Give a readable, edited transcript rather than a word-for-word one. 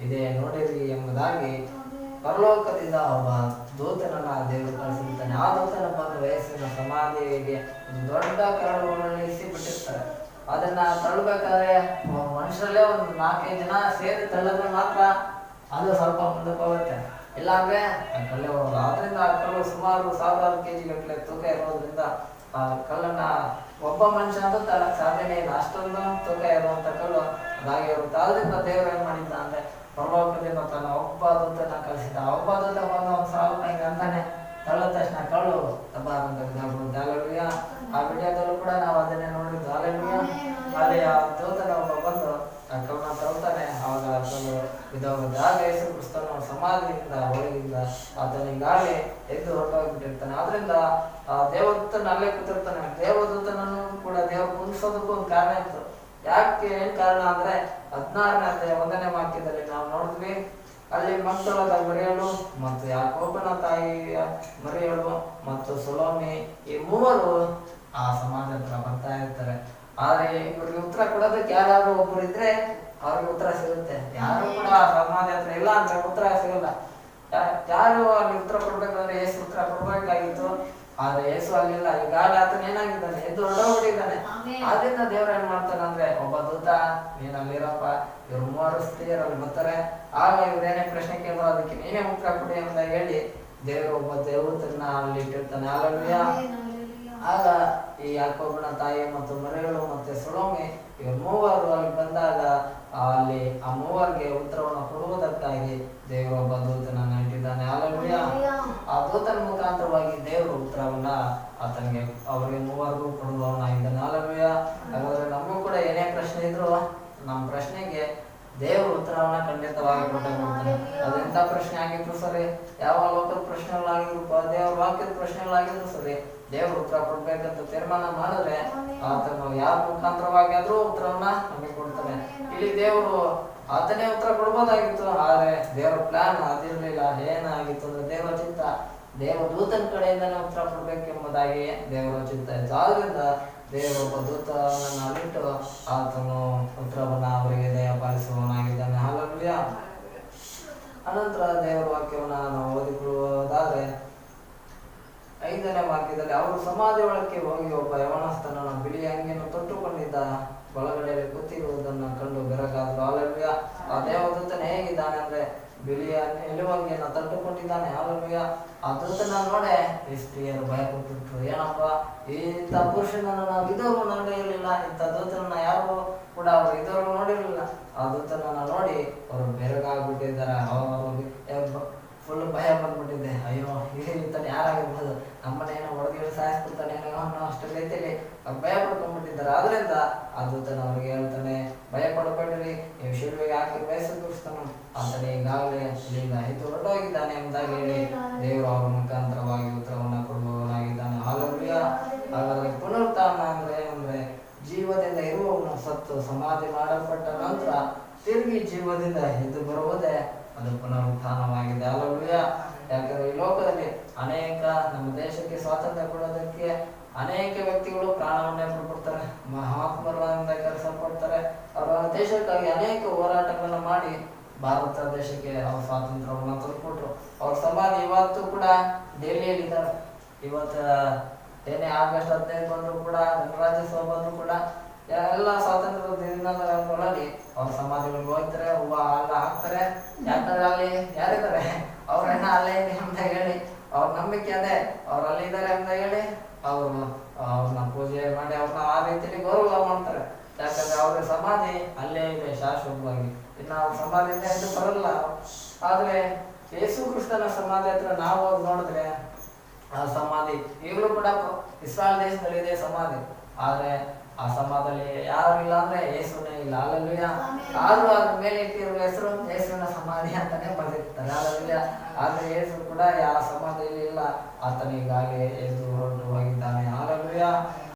ಇದೆ ನೋಡಿರಿ ಎಂಬುದಾಗಿ ಪರಲೋಕದಿಂದ ಒಬ್ಬ ದೂತನನ್ನ ದೇವರು ಕಳಿಸಿರ್ತಾನೆ. ಆ ದೂತನ ಬಂದು ವಯಸ್ಸಿನ ಸಮಾಧಿಗೆ ಒಂದು ದೊಡ್ಡ ಕರಡುಗಳಲ್ಲಿ ಬಿಟ್ಟಿರ್ತಾರೆ. ಅದನ್ನ ತಳ್ಳಬೇಕಾದ್ರೆ ಮನುಷ್ಯರಲ್ಲೇ ಒಂದು 4-5 ಜನ ಸೇರಿ ತಳ್ಳಿದ್ರೆ ಮಾತ್ರ ಅದು ಸ್ವಲ್ಪ ಮುಂದಕ್ಕೆ ಹೋಗುತ್ತೆ. ಇಲ್ಲಾಂದ್ರೆ ಕಲ್ಲು ಹೋಗೋದು. ಆದ್ರಿಂದ ಆ ಕಲ್ಲು ಸುಮಾರು 1000 kg ಗಟ್ಟಲೆ ತೂಕ ಇರೋದ್ರಿಂದ ಆ ಕಲ್ಲನ್ನ ಒಬ್ಬ ಮನುಷ್ಯ ಅಂತ ತಳ್ಳಕ್ ಸಾಧ್ಯನೇ ಇಲ್ಲ. ಅಷ್ಟೊಂದು ತೂಕ ಇರುವಂತ ಕಲ್ಲು ಅದಾಗಿ ಇರುತ್ತೆ. ಆದ್ರಿಂದ ದೇವರು ಏನ್ ಮಾಡಿದ್ದ ಅಂದ್ರೆ ಪರಲೋಕದಿಂದ ತನ್ನ ಒಬ್ಬ ದೂತನ ಕಳಿಸಿದ. ಆ ಒಬ್ಬ ದೂತ ಬಂದು ಒಂದು ಸಾವು ಅಂತಾನೆ ತಳ್ಳಿದ ತಕ್ಷಣ ಕಳ್ಳು ತಬ್ಬಾರಂತ ಬಿದ್ದಾಗ್ಬಿಡುತ್ತೆ. ಅಲ್ಲೆಲೂಯ. ಆ ವಿಡಿಯೋದಲ್ಲೂ ಕೂಡ ನಾವು ಅದನ್ನೇ ನೋಡಿದ್ದು. ಅಲ್ಲೆಲೂಯ. ಅಲ್ಲಿ ಆ ದೂತನ ಒಬ್ಬ ಬಂದು ಆ ಕಲ್ಲನ್ನ ತಳ್ತಾನೆ. ಆವಾಗ ಆ ಕಲ್ಲು ಬಿದ್ದೋಗುತ್ತೆ. ಆಗ ಯೇಸು ಕ್ರಿಸ್ತನು ಸಮಾಧಿಯಿಂದ ಒಳಗಿಂದ ಆತನಿಗಾಗಲೇ ಎದ್ದು ಹೊರಟೋಗ್ಬಿಟ್ಟಿರ್ತಾನೆ. ಆದ್ರಿಂದ ಆ ದೇವದೂತನ ಅಲ್ಲೇ ಕೂತಿರ್ತಾನೆ. ದೇವದೂತನನ್ನು ಕೂಡ ದೇವರು ಕುಂದಿಸೋದಕ್ಕೂ ಒಂದು ಕಾರಣ ಇತ್ತು. ಯಾಕೆ ಏನ್ ಕಾರಣ ಅಂದ್ರೆ 16ನೇ ಅಧ್ಯಾಯ 1ನೇ ವಾಕ್ಯದಲ್ಲಿ ನಾವು ನೋಡಿದ್ವಿ. ಅಲ್ಲಿ ಮಕ್ಕಳಾದ ಮರಿಯಳು ಮತ್ತು ಯಾಕೋಬನ ತಾಯಿಯ ಮರಿಯಳು ಮತ್ತು ಸೊಲೋಮೆ ಈ ಮೂವರು ಆ ಸಮಾಜ ಹತ್ರ ಬರ್ತಾ ಇರ್ತಾರೆ. ಆದ್ರೆ ಇವ್ರಿಗೆ ಉತ್ತರ ಕೊಡೋದಕ್ಕೆ ಯಾರಾದ್ರೂ ಒಬ್ರು ಇದ್ರೆ ಅವ್ರಿಗೆ ಉತ್ತರ ಸಿಗುತ್ತೆ. ಯಾರು ಕೂಡ ಸಮಾಜ ಹತ್ರ ಇಲ್ಲ ಅಂದ್ರೆ ಉತ್ತರ ಸಿಗಲ್ಲ. ಯಾರು ಅಲ್ಲಿ ಉತ್ತರ ಕೊಡ್ಬೇಕಂದ್ರೆ ಯೇಸು ಉತ್ತರ ಕೊಡ್ಬೇಕಾಗಿತ್ತು. ಆದ್ರೆ ಯೇಸು ಅಲ್ಲಿಲ್ಲ. ಈಗಾಗಲೇ ಆತನ ಏನಾಗಿದ್ದಾನೆ, ಎದ್ದು ಹೊರಟೋಗ್ಬಿಟ್ಟಿದ್ದಾನೆ. ಆದ್ರಿಂದ ದೇವ್ರ ಏನ್ ಮಾಡ್ತಾನೆ ಅಂದ್ರೆ ಒಬ್ಬ ದೂತ ನೀನ್ ಅಲ್ಲಿರಪ್ಪ, ಇವ್ರು 3 ಸ್ತ್ರೀಯರಲ್ಲಿ ಬರ್ತಾರೆ. ಆಗ ಇವ್ರೇನೇ ಪ್ರಶ್ನೆ ಕೇಳೋ ಅದಕ್ಕೆ ನೀನೇ ಉತ್ತರ ಕೊಡಿ ಅಂತ ಹೇಳಿ ದೇವರು ಒಬ್ಬ ದೇವದೂತನ ಅಲ್ಲಿ ಇಟ್ಟಿರ್ತಾನೆ. ಅಲ್ಲಲ್ವಿಯ. ಆಗ ಈ ಯಾಕೋಬನ ತಾಯಿ ಮತ್ತು ಮರಿಯಳು ಮತ್ತೆ ಸೊಲೋಮೆ ಇವ್ರು ಮೂವರು ಅಲ್ಲಿ ಬಂದಾಗ ಅಲ್ಲಿ ಆ ಮೂವರಿಗೆ ಉತ್ತರವನ್ನು ಕೊಡುವುದಕ್ಕಾಗಿ ದೇವರು ಒಬ್ಬ ದೂತನನ್ನ ಇಟ್ಟಿದ್ದಾನೆ. ಅಲ್ಲಲ್ವಿಯ. ಆ ದೂತನ ಮುಖಾಂತರವಾಗಿ ದೇವರು ಉತ್ತರವನ್ನ ಆತನಿಗೆ ಅವರಿಗೆ ಮೂವರಿಗೂ ಕೊಡುವವನಾಗಿದ್ದಾನೆ. ಅಲ್ಲಲ್ವಿಯ. ಹಾಗಾದ್ರೆ ನಮಗೂ ಕೂಡ ಏನೇ ಪ್ರಶ್ನೆ ಇದ್ರು ನಮ್ಮ ಪ್ರಶ್ನೆಗೆ ದೇವರು ಉತ್ತರವನ್ನ ಖಂಡಿತವಾಗಿ ಕೊಡ್ತಾನೆ. ಅದೆಂತ ಪ್ರಶ್ನೆ ಆಗಿದ್ರು ಸರಿ, ಯಾವ ಲೋಕದ ಪ್ರಶ್ನೆಗಳಾಗಿದ್ರು, ದೇವ್ರ ವಾಕ್ಯದ ಪ್ರಶ್ನೆಗಳಾಗಿದ್ರು ಸರಿ, ದೇವ್ರು ಉತ್ತರ ಕೊಡ್ಬೇಕಂತ ತೀರ್ಮಾನ ಮಾಡಿದ್ರೆ ಆತನು ಯಾರ ಮುಖಾಂತರವಾಗಿ ಆದ್ರೂ ಉತ್ತರವನ್ನ ನಮಗೆ ಕೊಡ್ತಾನೆ. ಇಲ್ಲಿ ದೇವರು ಆತನೇ ಉತ್ತರ ಕೊಡ್ಬೋದಾಗಿತ್ತು. ಆದ್ರೆ ದೇವರ ಪ್ಲಾನ್ ಅದಿರ್ಲಿಲ್ಲ. ಏನಾಗಿತ್ತು ಅಂದ್ರೆ ದೇವರ ಚಿತ್ತ ದೇವದೂತನ ಕಡೆಯಿಂದನೇ ಉತ್ತರ ಕೊಡ್ಬೇಕೆಂಬುದಾಗಿ ದೇವರ ಚಿತ್ತ ಇತ್ತು. ಆದ್ರಿಂದ ದೇವರು ಒಬ್ಬ ದೂತನನ್ನ ಅಲ್ಲಿಟ್ಟು ಆತನು ಉತ್ತರವನ್ನ ಅವರಿಗೆ ದಯಪಾಲಿಸುವವನಾಗಿದ್ದಾನೆ. ಹಲ್ಲೆಲೂಯ. ಅನಂತರ ದೇವರ ವಾಕ್ಯವನ್ನ ನಾವು ಓದಿಕೊಳ್ಳುವುದಾದ್ರೆ 5ನೇ ವಾಕ್ಯದಲ್ಲಿ ಅವರು ಸಮಾಧಿ ಒಳಕ್ಕೆ ಹೋಗಿ ಒಬ್ಬ ಯವನಸ್ಥನನ್ನು ಬಿಳಿ ಅಂಗಿಯನ್ನು ತೊಟ್ಟುಕೊಂಡಿದ್ದ ಒಳಗಡೆ ಕೂತಿರುವುದನ್ನು ಕಂಡು ಬೆರಗಾದ್ರು. ಹಲ್ಲೆಲೂಯ. ಆ ದೇವದೂತನ ಹೇಗಿದ್ದಾನೆ ಅಂದ್ರೆ ಬಿಳಿಯ ನಿಲುವಂಗಿಯನ್ನು ತಟ್ಟುಕೊಂಡಿದ್ದಾನೆ. ಹಲ್ಲೆಲೂಯ. ಆ ದೂತನ ನೋಡೆ ಈ ಸ್ತ್ರೀಯರು ಭಯ ಪಟ್ಟಿದ್ರು. ಏನಪ್ಪ, ಇಂಥ ಪುರುಷನನ್ನು ನಾವು ಇದುವರೆಗೂ ನೋಡಿರಲಿಲ್ಲ, ಇಂಥ ದೂತನನ್ನ ಯಾರು ಕೂಡ ಅವರು ಇದುವರೆಗೂ ನೋಡಿರಲಿಲ್ಲ. ಆ ದೂತನನ್ನ ನೋಡಿ ಅವರು ಬೆರಗಾಗ್ಬಿಟ್ಟಿದ್ದಾರೆ. ಅವರು ಫುಲ್ ಭಯ ಬಂದ್ಬಿಟ್ಟಿದೆ. ಅಯ್ಯೋ ಈತನ ಯಾರಾಗಿರ್ಬೋದು, ನಮ್ಮನ್ನೇನೋ ಹೊಡೆದು ಸಾಯಿಸ್ಬಿಡ್ತಾನೇನೋ ಅನ್ನೋ ಅಷ್ಟು ರೀತಿಯಲ್ಲಿ ಅವ್ರು ಭಯ ಪಡ್ಕೊಂಡ್ಬಿಟ್ಟಿದ್ದಾರೆ. ಆದ್ರಿಂದ ಆ ದೂತನ ಅವ್ರಿಗೆ ಹೇಳ್ತಾನೆ, ಭಯ ಪಡ್ಬೇಡ್ರಿ, ನೀವು ಶಿಲುಬೆಗೆ ಹಾಕಿ ಬೇಸರಿಸ್ತಾನು, ಆತನೇ ಈಗಾಗಲೇ ಇಲ್ಲಿಂದ ಎದ್ದು ಹೊರಟೋಗಿದ್ದಾನೆ ಎಂಬುದಾಗಿ ಹೇಳಿ ದೇವರು ಅವರ ಮುಖಾಂತರವಾಗಿ ಉತ್ತರವನ್ನ ಕೊಡುವವನಾಗಿದ್ದಾನೆ. ಹಲ್ಲೆಲೂಯ. ಹಾಗಾದ್ರೆ ಪುನರುತ್ಥಾನ ಅಂದ್ರೆ ಏನಂದ್ರೆ ಜೀವದಿಂದ ಇರುವವನು ಸತ್ತು ಸಮಾಧಿ ಮಾಡಲ್ಪಟ್ಟ ನಂತರ ತಿರುಗಿ ಜೀವದಿಂದ ಎದ್ದು ಬರುವುದೇ ಅದು ಪುನರುತ್ಥಾನವಾಗಿದೆ. ಹಲ್ಲೆಲೂಯ. ಯಾಕಂದ್ರೆ ಈ ಲೋಕದಲ್ಲಿ ಅನೇಕ ನಮ್ಮ ದೇಶಕ್ಕೆ ಸ್ವಾತಂತ್ರ್ಯ ಕೊಡೋದಕ್ಕೆ ಅನೇಕ ವ್ಯಕ್ತಿಗಳು ಪ್ರಾಣವನ್ನೇ ಬಿಡ್ಬಿಡ್ತಾರೆ. ಮಹಾತ್ಮರಿಂದ ಕರೆಸಲ್ಪಡ್ತಾರೆ. ಅವರ ದೇಶಕ್ಕಾಗಿ ಅನೇಕ ಹೋರಾಟಗಳನ್ನು ಮಾಡಿ ಭಾರತ ದೇಶಕ್ಕೆ ಅವ್ರ ಸ್ವಾತಂತ್ರ್ಯವನ್ನು ತಂದುಕೊಟ್ರು. ಅವ್ರ ಸಮಾಧಿ ಇವತ್ತು ಕೂಡ ದೆಹಲಿಯಲ್ಲಿದ್ದಾರೆ. ಇವತ್ತು ಏನೇ ಆಗಸ್ಟ್ 15 ಬಂದ್ರು ಕೂಡ, ಗಣರಾಜ್ಯೋತ್ಸವ ಬಂದ್ರು ಕೂಡ ಎಲ್ಲ ಸ್ವಾತಂತ್ರ್ಯ ದಿನಗಳಲ್ಲಿ ಅವ್ರ ಸಮಾಧಿಗಳಿಗೆ ಹೋಗ್ತಾರೆ, ಹೂವ ಎಲ್ಲ ಹಾಕ್ತಾರೆ. ಯಾಕಂದ್ರೆ ಅಲ್ಲಿ ಯಾರಿದ್ದಾರೆ, ಅವ್ರನ್ನ ಅಲ್ಲೇ ಇದೆ ಅಂತ ಹೇಳಿ ಅವ್ರ ನಂಬಿಕೆ ಅದೇ, ಅವ್ರು ಅಲ್ಲಿ ಇದ್ದಾರೆ ಅಂತ ಹೇಳಿ ಅವ್ರನ್ನ ಪೂಜೆ ಮಾಡಿ ಅವ್ರನ್ನ ಆ ರೀತಿಯಲ್ಲಿ ಗೌರವ ಮಾಡ್ತಾರೆ. ಯಾಕಂದ್ರೆ ಅವ್ರ ಸಮಾಧಿ ಅಲ್ಲೇ ಇದೆ ಶಾಶ್ವತವಾಗಿ. ಇನ್ನು ಅವ್ರ ಸಮಾಧಿಯಿಂದ ಎದ್ದು ಬರಲ್ಲ. ಆದ್ರೆ ಯೇಸು ಕ್ರಿಸ್ತನ ಸಮಾಧಿ ಹತ್ರ ನಾವು ಹೋಗಿ ನೋಡಿದ್ರೆ ಆ ಸಮಾಧಿ ಈಗಲೂ ಕೂಡ ಇಸ್ರಾಯೇಲ್ ದೇಶದಲ್ಲಿ ಇದೆ ಸಮಾಧಿ. ಆದ್ರೆ ಆ ಸಮಾಧಿಯಲ್ಲಿ ಯಾರು ಇಲ್ಲ ಅಂದ್ರೆ ಯೇಸುನೇ ಇಲ್ಲ. ಹಲ್ಲೆಲೂಯ. ಆದ್ರೂ ಅದ್ರ ಮೇಲೆ ಇಟ್ಟಿರುವ ಹೆಸರು ಯೇಸುವಿನ ಸಮಾಧಿ ಅಂತಾನೆ ಬರೆದಿರ್ತಾರೆ. ಹಲ್ಲೆಲೂಯ. ಆದ್ರೆ ಯೇಸು ಕೂಡ ಯಾವ ಸಮಾಧಿಯಲ್ಲಿ ಇಲ್ಲ, ಆತನಿಗಾಗಿ ಎದ್ದು ಹೊರಟು ಹೋಗಿದ್ದಾನೆ. ಹಲ್ಲೆಲೂಯ.